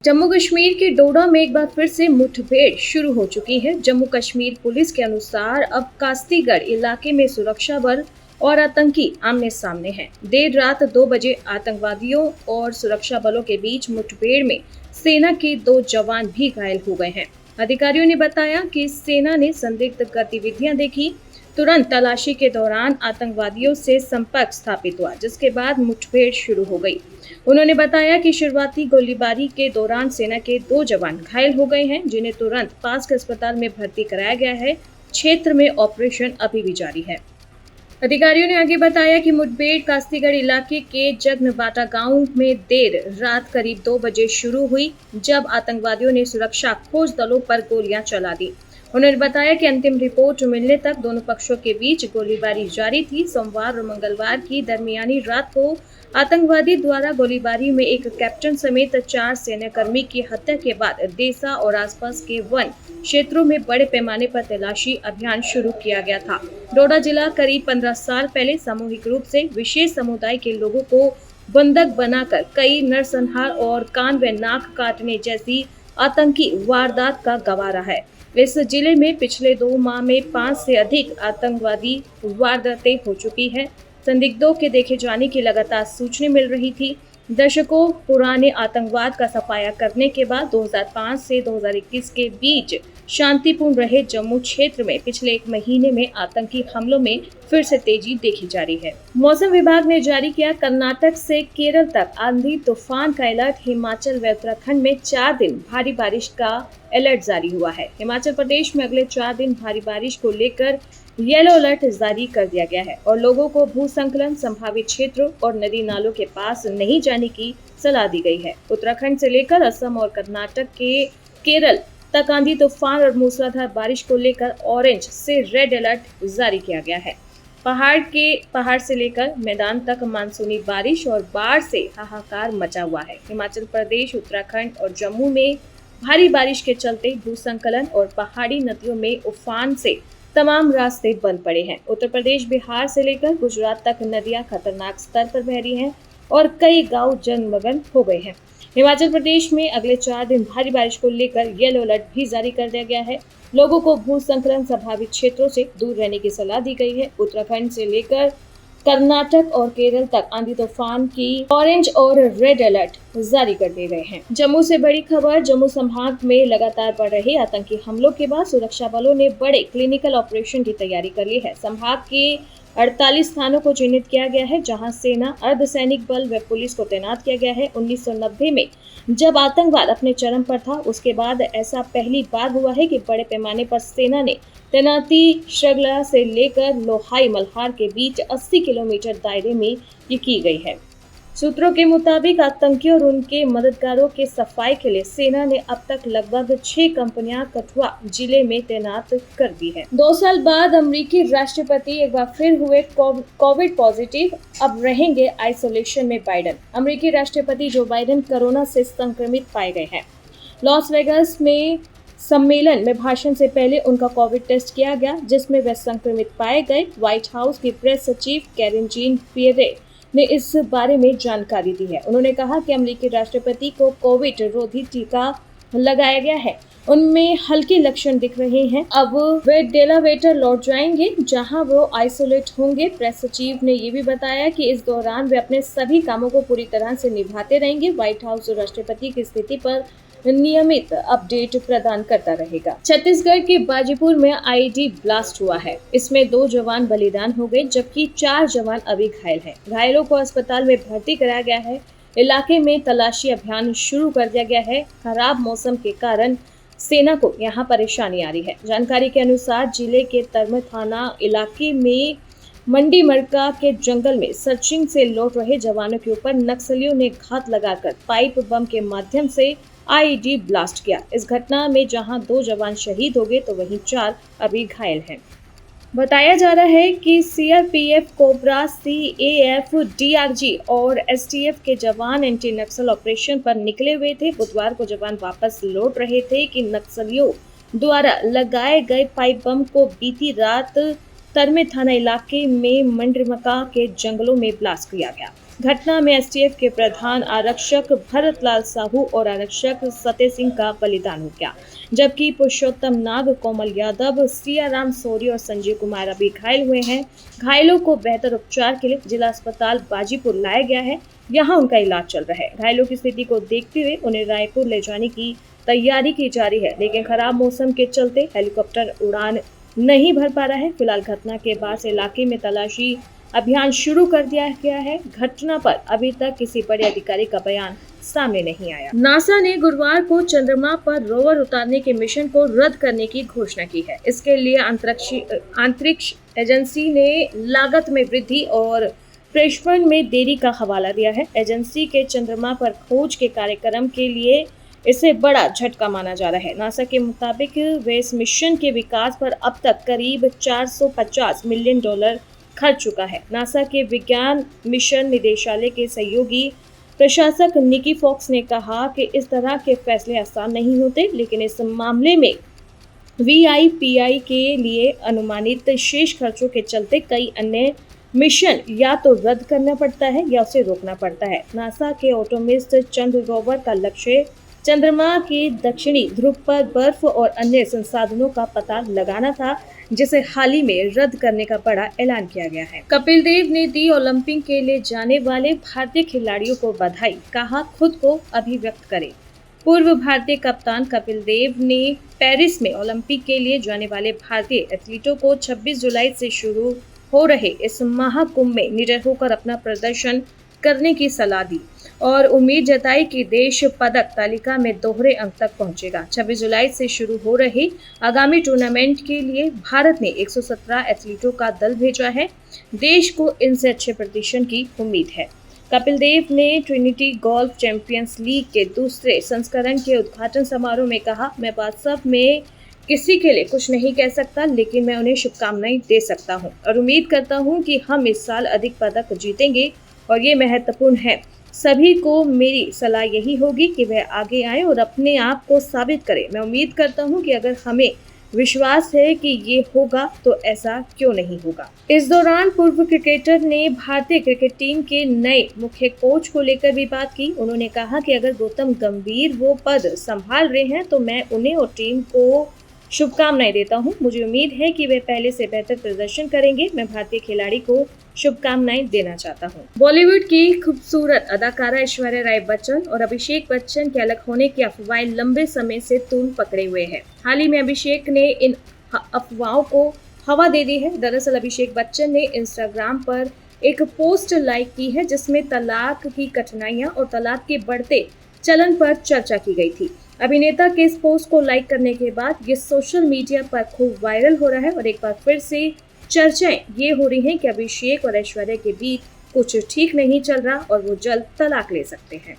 जम्मू कश्मीर के डोडा में एक बार फिर से मुठभेड़ शुरू हो चुकी है। जम्मू कश्मीर पुलिस के अनुसार अब कास्तीगढ़ इलाके में सुरक्षा बल और आतंकी आमने सामने हैं। देर रात 2 बजे आतंकवादियों और सुरक्षा बलों के बीच मुठभेड़ में सेना के 2 जवान भी घायल हो गए हैं। अधिकारियों ने बताया कि सेना ने संदिग्ध गतिविधियां देखी। तुरंत तलाशी के दौरान आतंकवादियों से संपर्क स्थापित हुआ, जिसके बाद मुठभेड़ शुरू हो गई। उन्होंने बताया कि शुरुआती गोलीबारी के दौरान सेना के 2 जवान घायल हो गए हैं, जिन्हें तुरंत पास के अस्पताल में भर्ती कराया गया है। क्षेत्र में ऑपरेशन अभी भी जारी है। अधिकारियों ने आगे बताया कि मुठभेड़ कास्तीगढ़ इलाके के जगनबाटा गांव में देर रात करीब 2 बजे शुरू हुई, जब आतंकवादियों ने सुरक्षा खोज दलों पर गोलियां चला दी। उन्होंने बताया कि अंतिम रिपोर्ट मिलने तक दोनों पक्षों के बीच गोलीबारी जारी थी। सोमवार और मंगलवार की दरमियानी रात को आतंकवादी द्वारा गोलीबारी में एक कैप्टन समेत 4 सेनाकर्मी की हत्या के बाद देसा और आसपास के वन क्षेत्रों में बड़े पैमाने पर तलाशी अभियान शुरू किया गया था। डोडा जिला करीब 15 साल पहले सामूहिक रूप से विशेष समुदाय के लोगों को बंधक बनाकर कई नरसंहार और कान व नाक काटने जैसी आतंकी वारदात का गवाह रहा है। इस जिले में पिछले 2 माह में 5 से अधिक आतंकवादी वारदातें हो चुकी है। संदिग्धों के देखे जाने की लगातार सूचनाएं मिल रही थी। दशकों पुराने आतंकवाद का सफाया करने के बाद 2005 से 2021 के बीच शांतिपूर्ण रहे जम्मू क्षेत्र में पिछले 1 महीने में आतंकी हमलों में फिर से तेजी देखी जा रही है। मौसम विभाग ने जारी किया कर्नाटक से केरल तक आंधी तूफान का अलर्ट। हिमाचल व उत्तराखंड में 4 दिन भारी बारिश का अलर्ट जारी हुआ है। हिमाचल प्रदेश में अगले 4 दिन भारी बारिश को लेकर येलो अलर्ट जारी कर दिया गया है और लोगों को भूस्खलन संभावित क्षेत्रों और नदी नालों के पास नहीं जाने की सलाह दी गई है। उत्तराखंड से लेकर असम और कर्नाटक के केरल तक आंधी तूफान और मूसलाधार बारिश को लेकर ऑरेंज से रेड अलर्ट जारी किया गया है। पहाड़ से लेकर मैदान तक मानसूनी बारिश और बाढ़ से हाहाकार मचा हुआ है। हिमाचल प्रदेश, उत्तराखंड और जम्मू में भारी बारिश के चलते भूस्खलन और पहाड़ी नदियों में उफान से तमाम रास्ते बंद पड़े हैं। उत्तर प्रदेश, बिहार से लेकर गुजरात तक नदियां खतरनाक स्तर पर बह रही हैं और कई गांव जलमग्न हो गए हैं। हिमाचल प्रदेश में अगले 4 दिन भारी बारिश को लेकर येलो अलर्ट भी जारी कर दिया गया है। लोगों को भूस्खलन प्रभावित क्षेत्रों से दूर रहने की सलाह दी गई है। उत्तराखंड से लेकर कर्नाटक और केरल तक आंधी तूफान की ऑरेंज और रेड अलर्ट जारी कर दिए गए हैं। जम्मू से बड़ी खबर। जम्मू संभाग में लगातार बढ़ रहे आतंकी हमलों के बाद सुरक्षा बलों ने बड़े क्लिनिकल ऑपरेशन की तैयारी कर ली है। संभाग के 48 स्थानों को चिन्हित किया गया है, जहां सेना, अर्धसैनिक बल व पुलिस को तैनात किया गया है। 1990 में जब आतंकवाद अपने चरम पर था, उसके बाद ऐसा पहली बार हुआ है कि बड़े पैमाने पर सेना ने तैनाती श्रगला से लेकर लोहाई मल्हार के बीच 80 किलोमीटर दायरे में ये की गई है। सूत्रों के मुताबिक आतंकियों और उनके मददगारों के सफाई के लिए सेना ने अब तक लगभग 6 कंपनियां कठुआ जिले में तैनात कर दी है। 2 साल बाद अमेरिकी राष्ट्रपति एक बार फिर हुए कोविड पॉजिटिव। अब रहेंगे आइसोलेशन में बाइडेन। अमेरिकी राष्ट्रपति जो बाइडेन कोरोना से संक्रमित पाए गए हैं। लॉस वेगास में सम्मेलन में भाषण से पहले उनका कोविड टेस्ट किया गया, जिसमें वे संक्रमित पाए गए। व्हाइट हाउस की प्रेस सचिव कैरेन जीन पियरे ने इस बारे में जानकारी दी है। उन्होंने कहा कि अमेरिकी राष्ट्रपति को कोविड रोधी टीका लगाया गया है। उनमें हल्के लक्षण दिख रहे हैं। अब वे डेलावेयर लौट जाएंगे, जहां वो आइसोलेट होंगे। प्रेस सचिव ने ये भी बताया कि इस दौरान वे अपने सभी कामों को पूरी तरह से निभाते रहेंगे। व्हाइट हाउस राष्ट्रपति की स्थिति पर नियमित अपडेट प्रदान करता रहेगा। छत्तीसगढ़ के बाजीपुर में आईईडी ब्लास्ट हुआ है। इसमें 2 जवान बलिदान हो गए, जबकि 4 जवान अभी घायल हैं। घायलों को अस्पताल में भर्ती कराया गया है। इलाके में तलाशी अभियान शुरू कर दिया गया है। खराब मौसम के कारण सेना को यहाँ परेशानी आ रही है। जानकारी के अनुसार जिले के तरम थाना इलाके में मंडी मरका के जंगल में सर्चिंग से लौट रहे जवानों के ऊपर नक्सलियों ने घात लगाकर पाइप बम के माध्यम से आईईडी ब्लास्ट किया। इस घटना में जहां 2 जवान शहीद हो गए, तो वहीं 4 अभी घायल हैं। बताया जा रहा है कि सीआरपीएफ, कोबरा, सीएएफ, डीआरजी और एसटीएफ के जवान एंटी नक्सल ऑपरेशन पर निकले हुए थे। बुधवार को जवान वापस लौट रहे थे कि नक्सलियों द्वारा लगाए गए पाइप बम को बीती रात तरमे थाना इलाके में मंडरमका के जंगलों में ब्लास्ट किया गया। घटना में एसटीएफ के प्रधान आरक्षक भरतलाल साहू और आरक्षक सत्य सिंह का बलिदान हो गया, जबकि पुरुषोत्तम नाग, कोमल यादव, सियाराम सोरी और संजय कुमार अभी घायल हुए हैं। घायलों को बेहतर उपचार के लिए जिला अस्पताल बाजीपुर लाया गया है। यहाँ उनका इलाज चल रहा है। घायलों की स्थिति को देखते हुए उन्हें रायपुर ले जाने की तैयारी की जा रही है, लेकिन खराब मौसम के चलते हेलीकॉप्टर उड़ान नहीं भर पा रहा है। फिलहाल घटना के बाद इलाके में तलाशी अभियान शुरू कर दिया गया है। घटना पर अभी तक किसी बड़े अधिकारी का बयान सामने नहीं आया। नासा ने गुरुवार को चंद्रमा पर रोवर उतारने के मिशन को रद्द करने की घोषणा की है। इसके लिए अंतरिक्ष एजेंसी ने लागत में वृद्धि और प्रेषण में देरी का हवाला दिया है। एजेंसी के चंद्रमा पर खोज के कार्यक्रम के लिए इसे बड़ा झटका माना जा रहा है। नासा के मुताबिक वे इस मिशन के विकास पर अब तक करीब $450 मिलियन खर्च चुका है। नासा के विज्ञान मिशन निदेशालय के सहयोगी प्रशासक निकी फॉक्स ने कहा कि इस तरह के फैसले आसान नहीं होते, लेकिन इस मामले में वीआईपीआई के लिए अनुमानित शेष खर्चों के चलते कई अन्य मिशन या तो रद्द करना पड़ता है या उसे रोकना पड़ता है। नासा के ऑटोमिस्ट चंद्र रोवर का लक्ष्य चंद्रमा के दक्षिणी ध्रुव पर बर्फ और अन्य संसाधनों का पता लगाना था, जिसे हाल ही में रद्द करने का बड़ा ऐलान किया गया है। कपिल देव ने दी ओलंपिक के लिए जाने वाले भारतीय खिलाड़ियों को बधाई, कहा खुद को अभिव्यक्त करें। पूर्व भारतीय कप्तान कपिल देव ने पेरिस में ओलंपिक के लिए जाने वाले भारतीय एथलीटों को 26 जुलाई से शुरू हो रहे इस महाकुंभ में निडर होकर अपना प्रदर्शन करने की सलाह दी और उम्मीद जताई कि देश पदक तालिका में दोहरे अंक तक पहुंचेगा। 26 जुलाई से शुरू हो रहे आगामी टूर्नामेंट के लिए भारत ने 117 एथलीटों का दल भेजा है। देश को इनसे अच्छे प्रदर्शन की उम्मीद है। कपिल देव ने ट्रिनिटी गोल्फ चैंपियंस लीग के दूसरे संस्करण के उद्घाटन समारोह में कहा, मैं वास्तव में किसी के लिए कुछ नहीं कह सकता, लेकिन मैं उन्हें शुभकामनाएं दे सकता हूं और उम्मीद करता हूं कि हम इस साल अधिक पदक जीतेंगे और ये महत्वपूर्ण है। सभी को मेरी सलाह यही होगी कि वह आगे आए और अपने आप को साबित करें। मैं उम्मीद करता हूं कि अगर हमें विश्वास है कि ये होगा तो ऐसा क्यों नहीं होगा। इस दौरान पूर्व क्रिकेटर ने भारतीय क्रिकेट टीम के नए मुख्य कोच को लेकर भी बात की। उन्होंने कहा कि अगर गौतम गंभीर वो पद संभाल रहे हैं तो मैं उन्हें और टीम को शुभकामनाएं देता हूं। मुझे उम्मीद है कि वे पहले से बेहतर प्रदर्शन करेंगे। मैं भारतीय खिलाड़ी को शुभकामनाएं देना चाहता हूं। बॉलीवुड की खूबसूरत अदाकारा ऐश्वर्या राय बच्चन और अभिषेक बच्चन के अलग होने की अफवाहें लंबे समय से तूल पकड़े हुए हैं। हाल ही में अभिषेक ने इन अफवाहों को हवा दे दी है। दरअसल अभिषेक बच्चन ने इंस्टाग्राम पर एक पोस्ट लाइक की है, जिसमें तलाक की कठिनाइयां और तलाक के बढ़ते चलन पर चर्चा की गई थी। अभिनेता के इस पोस्ट को लाइक करने के बाद ये सोशल मीडिया पर खूब वायरल हो रहा है और एक बार फिर से चर्चाएं ये हो रही हैं कि अभिषेक और ऐश्वर्या के बीच कुछ ठीक नहीं चल रहा और वो जल्द तलाक ले सकते हैं।